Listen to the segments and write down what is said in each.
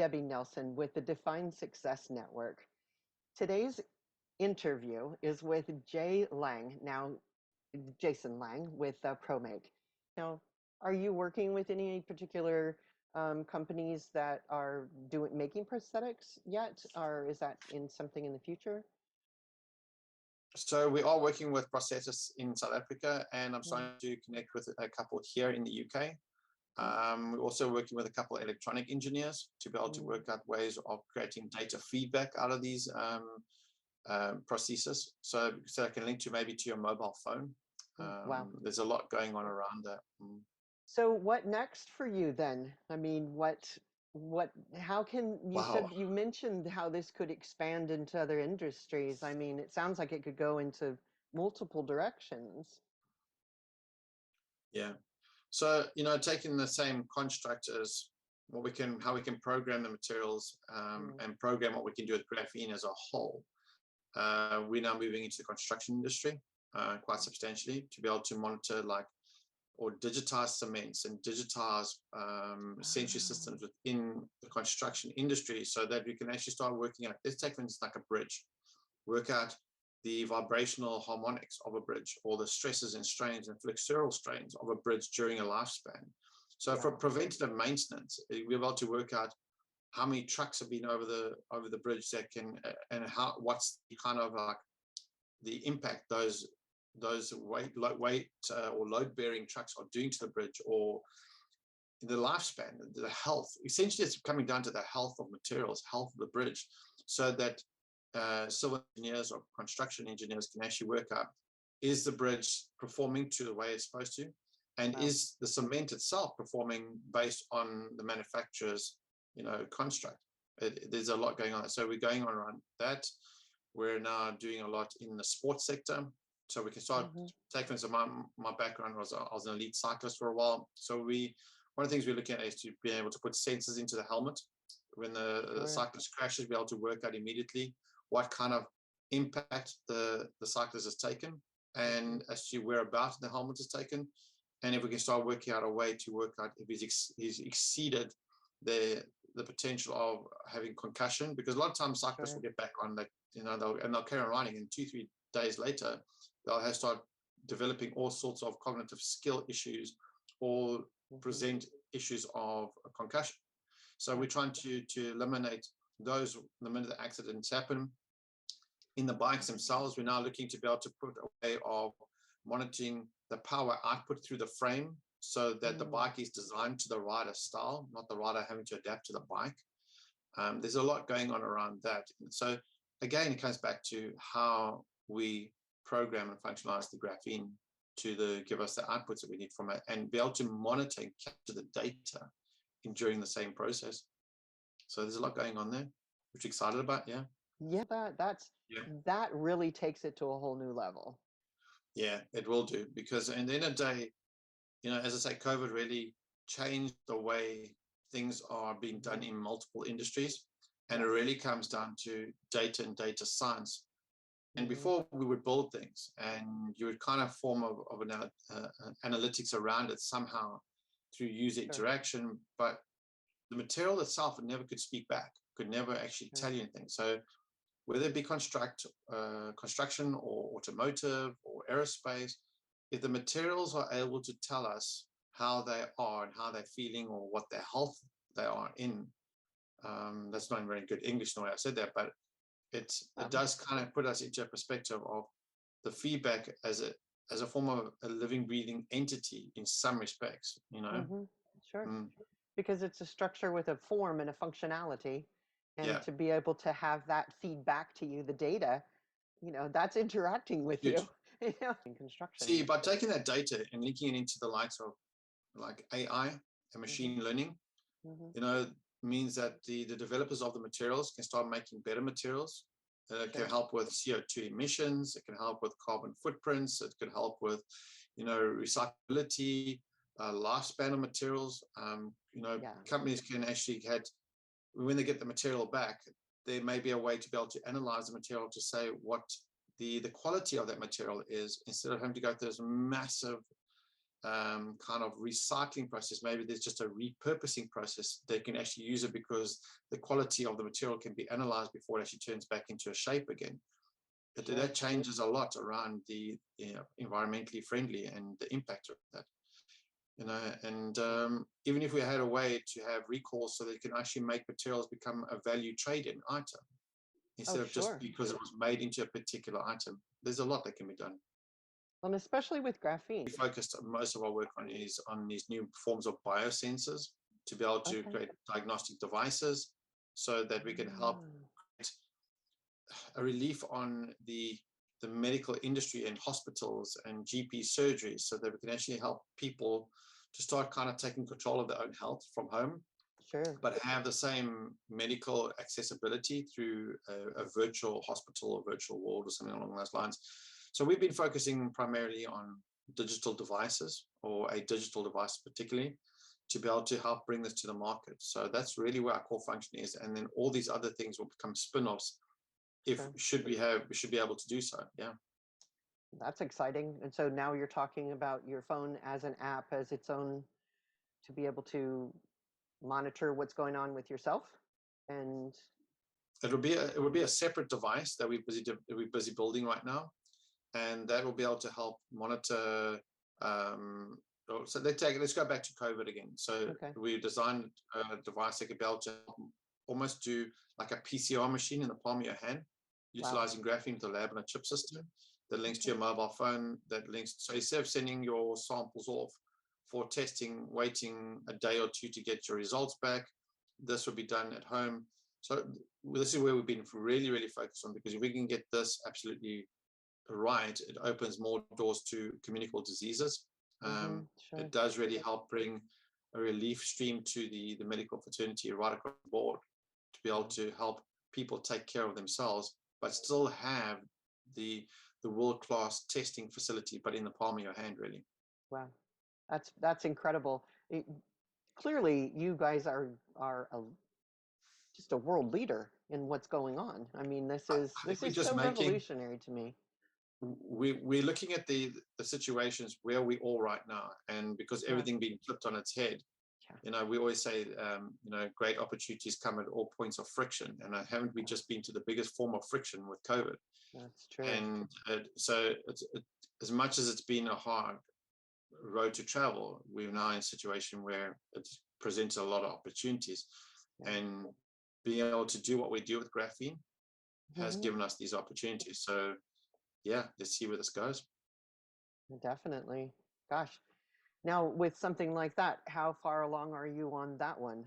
Debbie Nelson with the Defined Success Network. Today's interview is with Jason Laing with ProMake. Now, are you working with any particular companies that are making prosthetics yet, or is that in something in the future? So we are working with prosthetists in South Africa, and I'm Mm. starting to connect with a couple here in the UK. We're also working with a couple of electronic engineers to be able to work out ways of creating data feedback out of these prostheses, so I can link to maybe to your mobile phone. Wow. There's a lot going on around that. So what next for you then? I mean, how can you Wow. you mentioned how this could expand into other industries. I mean, it sounds like it could go into multiple directions. Yeah. So, taking the same construct as how we can program the materials and program what we can do with graphene as a whole. We're now moving into the construction industry quite substantially to be able to monitor or digitize cements and digitize sensory systems within the construction industry, so that we can actually start working out, let's take for instance like a bridge, work out the vibrational harmonics of a bridge, or the stresses and strains and flexural strains of a bridge during a lifespan. So for preventative maintenance, we're able to work out how many trucks have been over the bridge that can, and what's the kind of like the impact those weight or load-bearing trucks are doing to the bridge, or the lifespan, the health. Essentially, it's coming down to the health of materials, health of the bridge, so that civil engineers or construction engineers can actually work out, is the bridge performing to the way it's supposed to, and is the cement itself performing based on the manufacturer's construct. There's a lot going on, so we're going on around that. We're now doing a lot in the sports sector, so we can start taking. So my background was I was an elite cyclist for a while, so one of the things we're looking at is to be able to put sensors into the helmet when the cyclist crashes, be able to work out immediately what kind of impact the cyclist has taken, and as to whereabouts the helmet is taken, and if we can start working out a way to work out if he's exceeded the potential of having concussion, because a lot of times cyclists will get back on, they'll carry on riding, and 2-3 days later they'll have start developing all sorts of cognitive skill issues or present issues of concussion. So we're trying to eliminate those the minute the accidents happen. In the bikes themselves, we're now looking to be able to put a way of monitoring the power output through the frame, so that the bike is designed to the rider's style, not the rider having to adapt to the bike. There's a lot going on around that. So again, it comes back to how we program and functionalize the graphene to give us the outputs that we need from it, and be able to monitor and capture the data during the same process. So there's a lot going on there, which I'm excited about. That really takes it to a whole new level. Yeah, it will do, because at the end of the day, as I say, COVID really changed the way things are being done in multiple industries, and it really comes down to data and data science. And before, we would build things, and you would kind of form of an analytics around it somehow through user interaction, but the material itself never could speak back, could never actually tell you anything. So whether it be construction or automotive or aerospace, if the materials are able to tell us how they are and how they're feeling, or what their health they are in, that's not very good English the way I said that, but it does kind of put us into a perspective of the feedback as a form of a living, breathing entity in some respects, Because it's a structure with a form and a functionality, and to be able to have that feedback to you, the data, that's interacting with you. In construction. See, by taking that data and linking it into the likes of like AI and machine learning, means that the developers of the materials can start making better materials. It can help with CO2 emissions. It can help with carbon footprints. It can help with, recyclability, lifespan of materials. Companies can actually when they get the material back, there may be a way to be able to analyze the material to say what the quality of that material is, instead of having to go through this massive kind of recycling process. Maybe there's just a repurposing process. They can actually use it because the quality of the material can be analyzed before it actually turns back into a shape again. But that changes a lot around the environmentally friendly and the impact of that. And even if we had a way to have recalls so they can actually make materials become a value trade-in item instead of just because it was made into a particular item, there's a lot that can be done. And especially with graphene. We focused most of our work on is on these new forms of biosensors to be able to create diagnostic devices so that we can help a relief on the medical industry and hospitals and GP surgeries so that we can actually help people to start kind of taking control of their own health from home, but have the same medical accessibility through a virtual hospital or virtual ward or something along those lines. So we've been focusing primarily on digital devices, or a digital device particularly, to be able to help bring this to the market. So that's really where our core function is. And then all these other things will become spin-offs should we be able to do so. Yeah. That's exciting. And so now you're talking about your phone as an app, as its own, to be able to monitor what's going on with yourself. And it would be a separate device that we're busy building right now, and that will be able to help monitor. So let's go back to COVID again. So we designed a device that could be able to almost do like a PCR machine in the palm of your hand, utilizing graphene with a lab and a chip system that links to your mobile phone, that links. So instead of sending your samples off for testing, waiting a day or two to get your results back, this will be done at home. So this is where we've been really, really focused on, because if we can get this absolutely right, it opens more doors to communicable diseases. It does really help bring a relief stream to the medical fraternity right across the board, to be able to help people take care of themselves, but still have the world-class testing facility, but in the palm of your hand, really. Wow, that's incredible. Clearly, you guys are just a world leader in what's going on. I mean, this is so revolutionary to me. We're looking at the situations where we all right now, and because everything being flipped on its head, we always say, great opportunities come at all points of friction, and haven't we just been to the biggest form of friction with COVID? That's true. And so as much as it's been a hard road to travel, we're now in a situation where it presents a lot of opportunities, and being able to do what we do with graphene has given us these opportunities. So yeah, let's see where this goes. Definitely. Gosh. Now, with something like that, how far along are you on that one?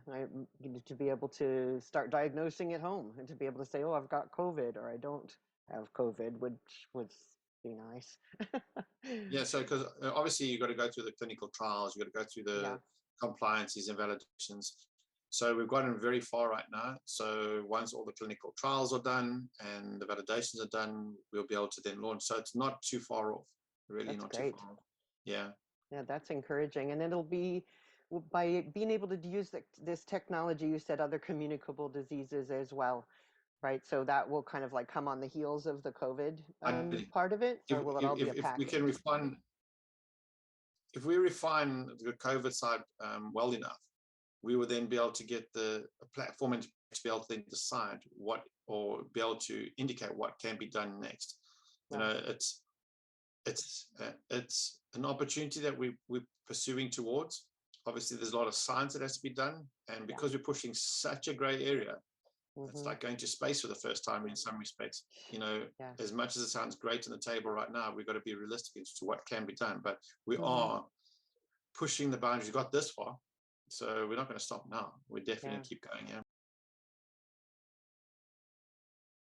To be able to start diagnosing at home and to be able to say, oh, I've got COVID, or I don't have COVID, which would be nice. Yeah, so because obviously you've got to go through the clinical trials, you've got to go through the compliances and validations. So we've gotten very far right now. So once all the clinical trials are done and the validations are done, we'll be able to then launch. So it's not too far off, really. That's too far off. Yeah. Yeah, that's encouraging. And it'll be, by being able to use this technology, you said other communicable diseases as well, right? So that will kind of like come on the heels of the COVID part of it, or will it all be a package? If we refine the COVID side well enough, we will then be able to get a platform and to be able to then decide what, or be able to indicate what can be done next. It's an opportunity that we're pursuing towards. Obviously, there's a lot of science that has to be done, and because we're pushing such a gray area, it's like going to space for the first time in some respects. As much as it sounds great on the table right now, we've got to be realistic as to what can be done. But we are pushing the boundaries. We got this far, so we're not going to stop now. We're definitely going to keep going. Yeah.